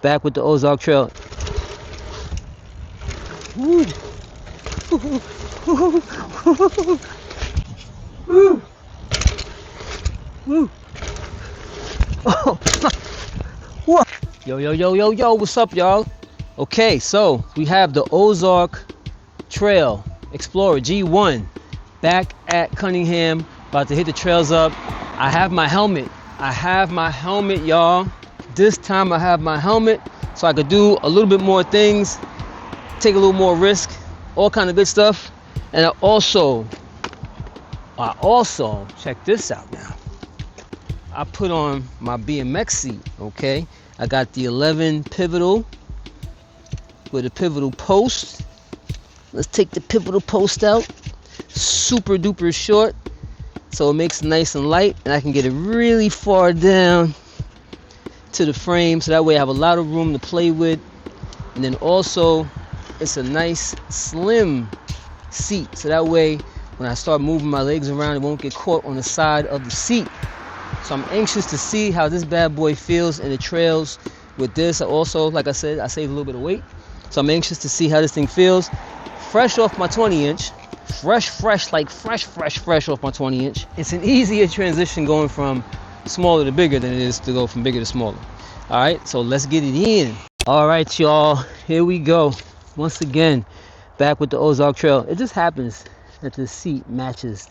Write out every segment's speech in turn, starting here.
Back with the Ozark Trail. Woo. Woo. Woo. Oh. What? Yo, what's up, y'all? Okay, so we have the Ozark Trail Explorer G.1 back at Cunningham, about to hit the trails up. I have my helmet, y'all. This time I have my helmet so I could do a little bit more things, take a little more risk, all kind of good stuff. And I also check this out now. I put on my BMX seat, okay? I got the 11 pivotal with a pivotal post. Let's take the pivotal post out. Super duper short, so it makes it nice and light, and I can get it really far down to the frame, so that way I have a lot of room to play with. And then also, it's a nice slim seat, so that way when I start moving my legs around, it won't get caught on the side of the seat. So I'm anxious to see how this bad boy feels in the trails with this. I also, like I said, I saved a little bit of weight, so I'm anxious to see how this thing feels. Fresh off my 20-inch, fresh off my 20-inch. It's an easier transition going from smaller to bigger than it is to go from bigger to smaller. All right, so let's get it in. All right, y'all, here we go. Once again, back with the Ozark Trail. It just happens that the seat matches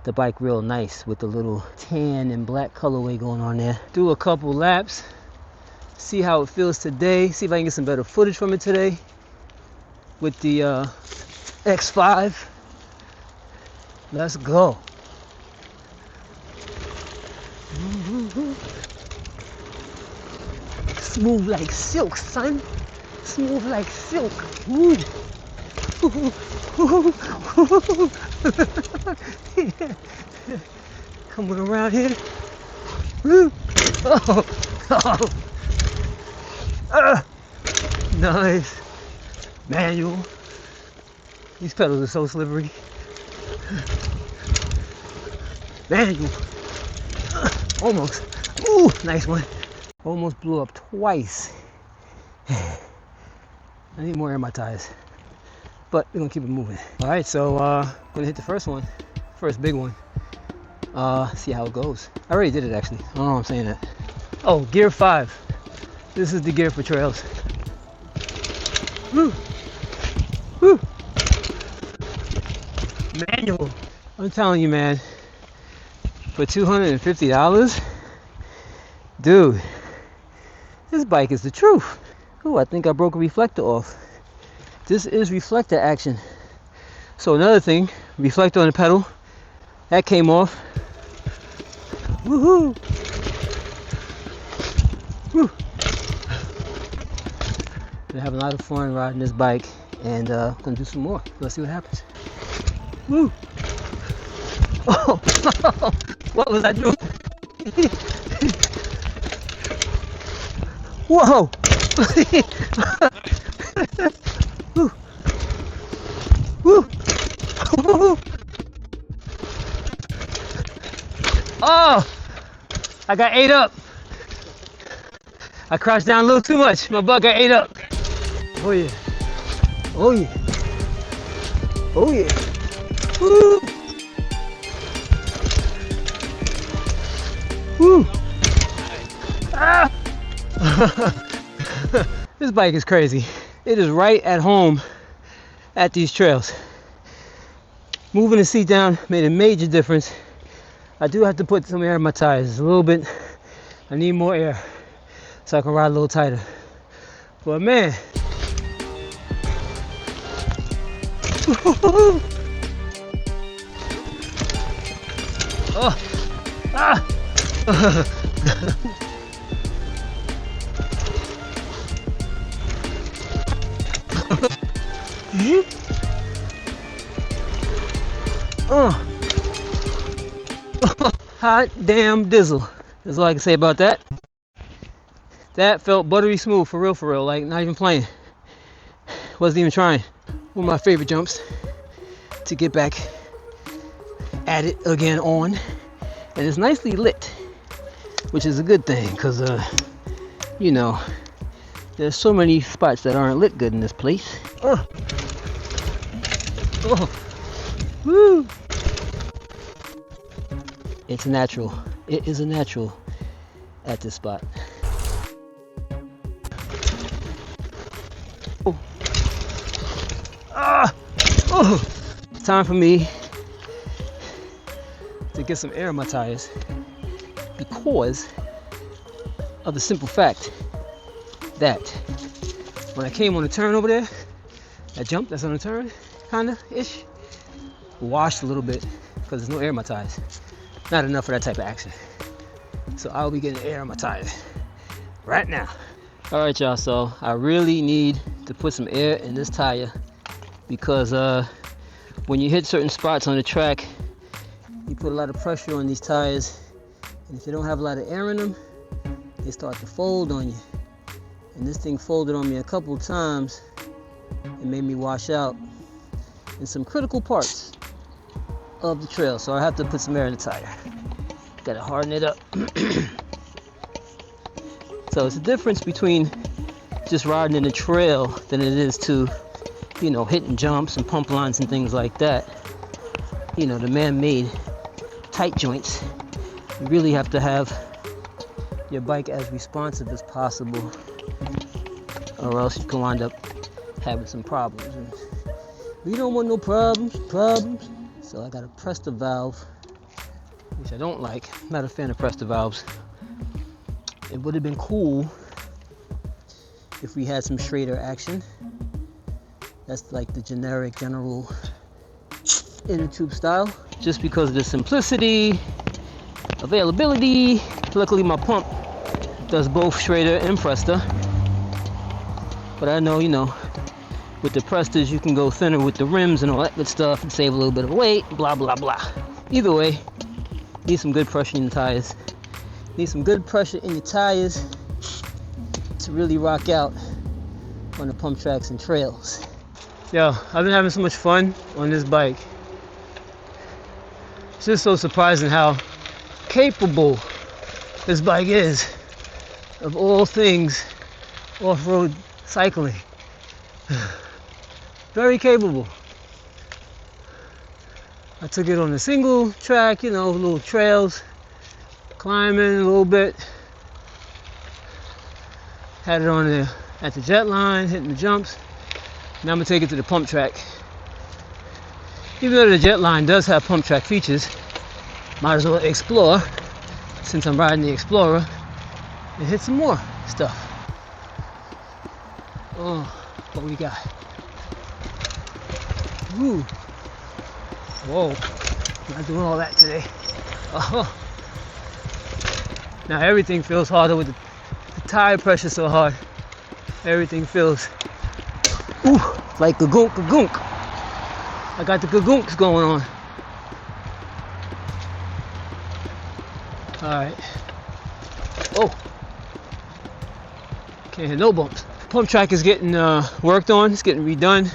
the bike real nice with the little tan and black colorway going on there. Do a couple laps, see how it feels today, see if I can get some better footage from it today with the X5. Let's go. Smooth like silk, son. Smooth like silk. Woo. Coming around here. Woo. Nice. Manual. These pedals are so slippery. Manual. Almost. Ooh, nice one. Almost blew up twice. I need more air in my tires, but we're gonna keep it moving. All right, so gonna hit the first big one. See how it goes. I already did it actually. I don't know why I'm saying that. Oh, gear 5. This is the gear for trails. Woo. Woo. Manual. I'm telling you, man, for $250, dude, this bike is the truth. Oh, I think I broke a reflector off. This is reflector action. So another thing, reflector on the pedal, that came off. Woohoo! Woo! Gonna have a lot of fun riding this bike, and gonna do some more. Let's see what happens. Woo! Oh, what was I doing? Whoa! Woo! Woo! Oh! I got ate up. I crouched down a little too much. My butt got ate up. Oh yeah. Oh yeah. Oh yeah. Woo! Woo! Ah! This bike is crazy. It is right at home at these trails. Moving the seat down made a major difference. I do have to put some air in my tires a little bit. I need more air so I can ride a little tighter. But man, oh, ah. Hot damn dizzle. That's all I can say about that. That felt buttery smooth, for real, like not even playing. Wasn't even trying. One of my favorite jumps to get back at it again on. And it's nicely lit, which is a good thing, because you know, There's so many spots that aren't lit good in this place. Oh, oh, woo! It's natural. It is a natural at this spot. Oh, oh! It's time for me to get some air in my tires because of the simple fact that when I came on the turn over there, that jump that's on the turn, kinda-ish, washed a little bit because there's no air in my tires. Not enough for that type of action. So I'll be getting air in my tires right now. All right, y'all, so I really need to put some air in this tire because when you hit certain spots on the track, you put a lot of pressure on these tires, and if you don't have a lot of air in them, they start to fold on you. And this thing folded on me a couple times. It made me wash out in some critical parts of the trail, so I have to put some air in the tire. Gotta harden it up. So it's a difference between just riding in the trail than it is to, you know, hitting jumps and pump lines and things like that. You know, the man-made tight joints. You really have to have your bike as responsive as possible, or else you can wind up having some problems. And we don't want no problems. So I gotta press the valve, which I don't like. I'm not a fan of press the valves. It would have been cool if we had some straighter action. That's like the general inner tube style. Just because of the simplicity, availability. Luckily my pump does both straighter and Presta. But I know, you know, with the Prestas you can go thinner with the rims and all that good stuff and save a little bit of weight, blah blah blah. Either way, need some good pressure in the tires. Need some good pressure in your tires to really rock out on the pump tracks and trails. Yo, I've been having so much fun on this bike. It's just so surprising how capable this bike is of all things off-road cycling. Very capable. I took it on a single track, you know, little trails, climbing a little bit. Had it on there at the Jetline, hitting the jumps. Now I'm gonna take it to the pump track. Even though the Jetline does have pump track features, might as well explore, since I'm riding the Explorer, and hit some more stuff. Oh, what we got? Ooh. Whoa, not doing all that today. Oh. Now everything feels harder with the tire pressure so hard. Everything feels like gagoonk, gagoonk. I got the gagoonks going on. Alright. Oh. Can't hit no bumps. Pump track is getting worked on. It's getting redone.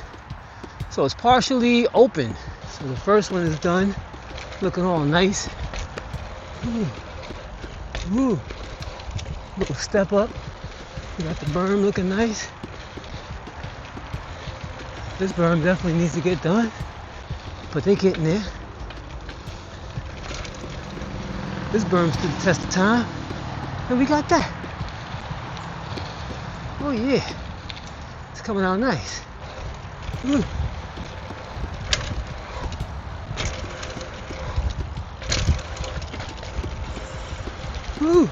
So it's partially open. So the first one is done. Looking all nice. Ooh. Ooh. Little step up. We got the berm looking nice. This berm definitely needs to get done, but they're getting there. This berm stood the test of time, and we got that. Oh yeah, it's coming out nice. Ooh. Ooh.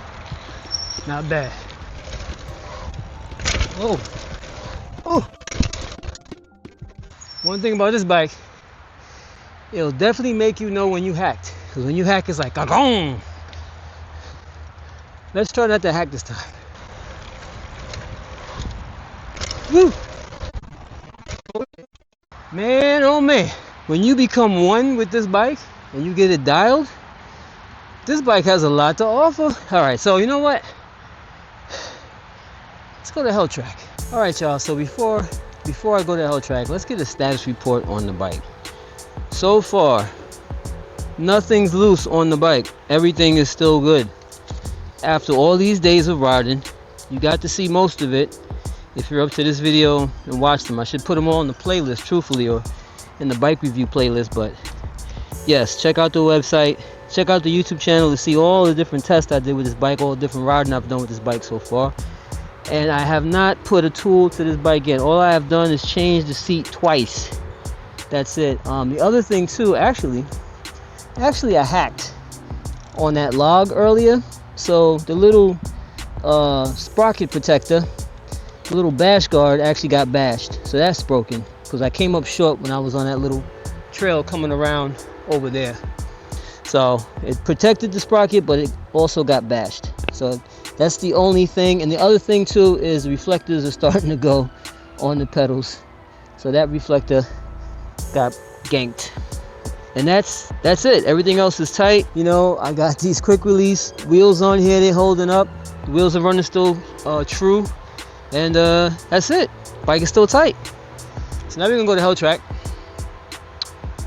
Not bad. Oh. Oh. One thing about this bike, it'll definitely make you know when you hacked. Because when you hack, it's like, gong. Let's try not to hack this time. Woo! Man, oh man. When you become one with this bike and you get it dialed, this bike has a lot to offer. Alright, so you know what? Let's go to Hell Track. Alright, y'all, so before I go to Hell Track, let's get a status report on the bike. So far, nothing's loose on the bike. Everything is still good. After all these days of riding, you got to see most of it. if you're up to this video and watch them. I should put them all in the playlist, truthfully, or in the bike review playlist. But yes, check out the website, check out the YouTube channel to see all the different tests I did with this bike, all the different riding I've done with this bike so far. And I have not put a tool to this bike yet. All I have done is change the seat twice. That's it. The other thing too, actually I hacked on that log earlier. So the little sprocket protector, the little bash guard, actually got bashed. So that's broken because I came up short when I was on that little trail coming around over there. So it protected the sprocket, but it also got bashed. So that's the only thing. And the other thing too is reflectors are starting to go on the pedals. So that reflector got ganked. And that's it. Everything else is tight. You know, I got these quick release wheels on here. They're holding up. The wheels are running still true. And that's it. Bike is still tight. So now we're gonna go to Hell Track,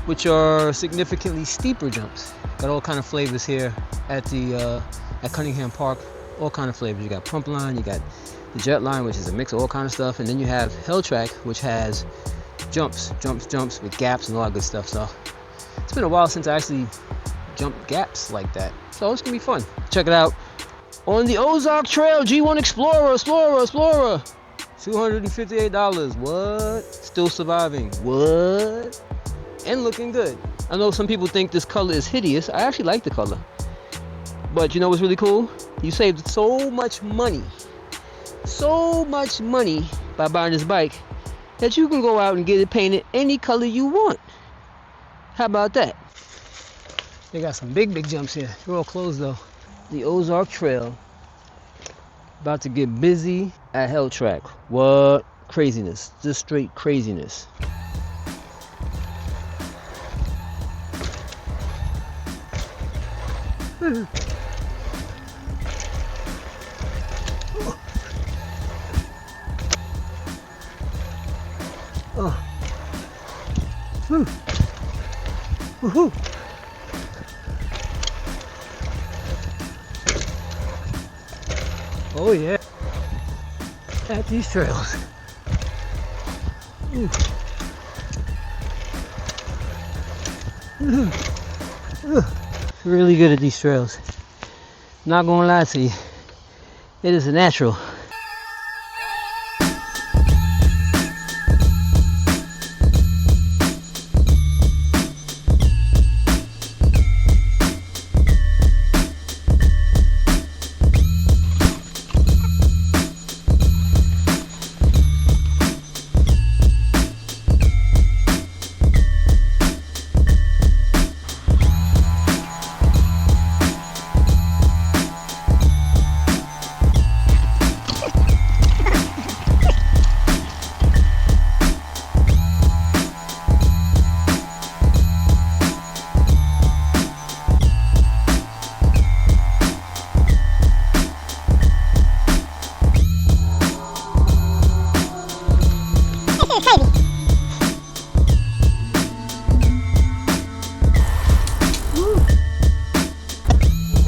which are significantly steeper jumps. Got all kind of flavors here at the at Cunningham Park. All kind of flavors. You got Pump Line, you got the Jetline, which is a mix of all kind of stuff, and then you have Hell Track, which has jumps with gaps and all that good stuff. So it's been a while since I actually jumped gaps like that. So it's gonna be fun. Check it out on the Ozark Trail G.1 Explorer. $258. What? Still surviving. What? And looking good. I know some people think this color is hideous. I actually like the color. But you know what's really cool? You saved so much money by buying this bike that you can go out and get it painted any color you want. How about that? They got some big jumps here. They're all closed though. The Ozark Trail. About to get busy at Hell Track. What? Craziness. Just straight craziness. Oh. Woohoo. Oh yeah. At these trails. Really good at these trails. Not gonna lie to you. It is a natural.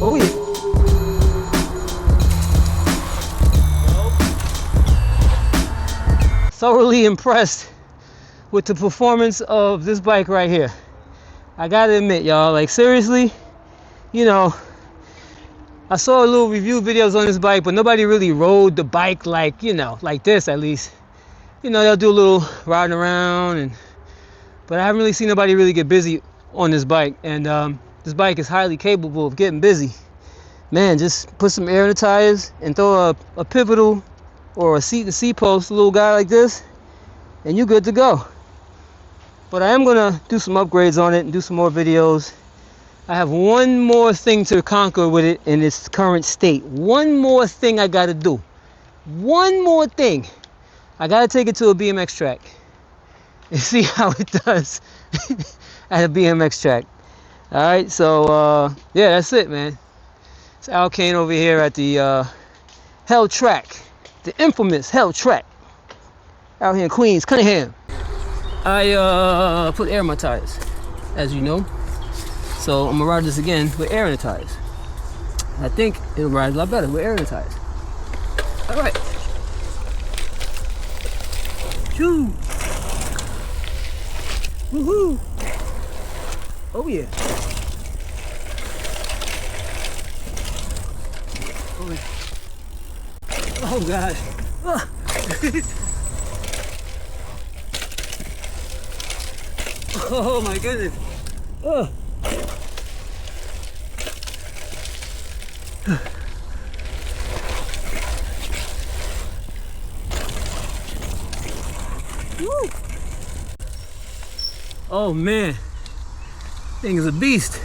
Oh yeah. Thoroughly impressed with the performance of this bike right here. I gotta admit, y'all, like seriously, you know, I saw a little review videos on this bike, but nobody really rode the bike like, you know, like this at least. You know, they'll do a little riding around, but I haven't really seen nobody really get busy on this bike. And this bike is highly capable of getting busy. Man, just put some air in the tires and throw a pivotal or a seat and seat post, a little guy like this, and you're good to go. But I am gonna do some upgrades on it and do some more videos. I have one more thing to conquer with it in its current state. One more thing I gotta do. One more thing. I gotta take it to a BMX track and see how it does at a BMX track. All right, so yeah, that's it, man. It's Al Kane over here at the Hell Track, the infamous Hell Track, out here in Queens, Cunningham. I put air in my tires, as you know. So I'm gonna ride this again with air in the tires. I think it'll ride a lot better with air in the tires. All right. Woohoo! Oh yeah. Oh, yeah. Oh God. Oh. Oh my goodness. Oh. Woo. Oh man, thing is a beast.